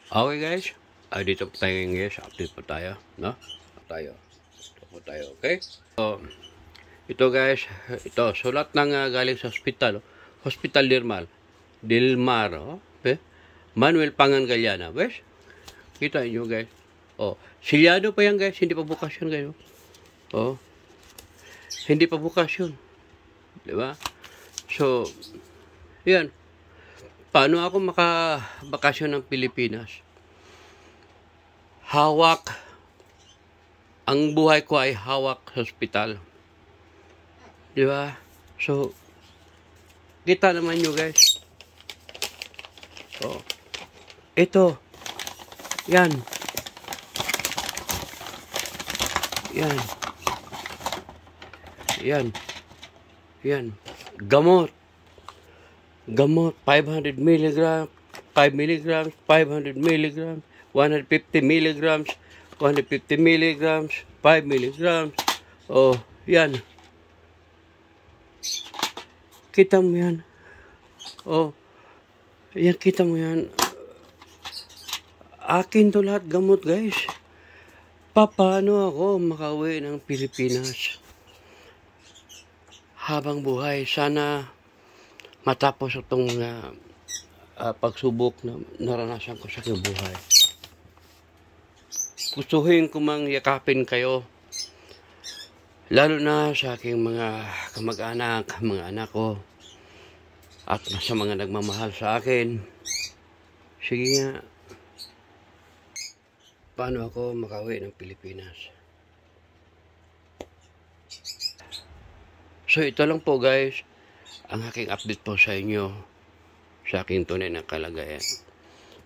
Okay guys, dito po tayo ngayon, update po tayo, no? Ito po tayo, okay? So, ito guys, ito, sulat ng galing sa hospital, Hospital Dilmar, oh, okay? Manuel Pangangaliana, guys. Kita nyo guys. Oh, silyado pa yan guys, hindi pa bukas yun guys. Oh, hindi pa bukas yun. Diba? So, yan. Paano ako makabakasyon ng Pilipinas? Hawak. Ang buhay ko ay hawak sa hospital. Di ba? So, kita naman nyo guys. Oh. Ito. Yan. Yan. Yan. Yan. Gamot. 500 milligrams, 5 milligrams, 500 milligrams, 150 milligrams, 150 milligrams, 5 milligrams. Oh, yan. Kita mo yan. Oh, yan, kita mo yan. Akin to lahat gamot, guys. Paano ako makauwi ng Pilipinas habang buhay? Sana matapos itong pagsubok na naranasan ko sa aking buhay. Gustuhin ko mang yakapin kayo, lalo na sa aking mga kamag-anak, mga anak ko, at sa mga nagmamahal sa akin. Sige nga, paano ako makauwi ng Pilipinas? So ito lang po guys, ang aking update po sa inyo sa aking tunay na kalagayan.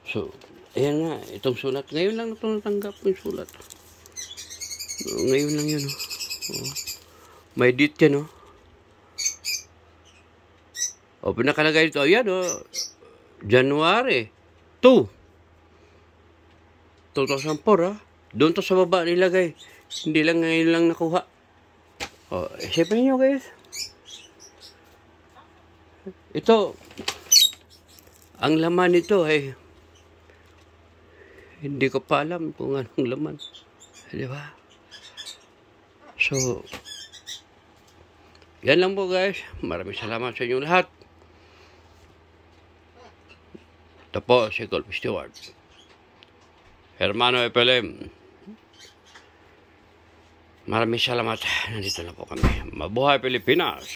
So, ayan nga, itong sulat. Ngayon lang ito natanggap yung sulat. Ngayon lang yun. Oh. May date yan. O, pinakalagay ito. Ayan, January 2, 2004. Doon to sa baba nilagay. Hindi lang ngayon lang nakuha. O, isipin nyo guys. Ito, ang laman nito ay hindi ko pa alam kung anong laman. Di ba? So, yan lang po guys. Maraming salamat sa inyong lahat. Ito po si Golf Stewart. Hermano FLM. Maraming salamat. Nandito na po kami. Mabuhay Pilipinas!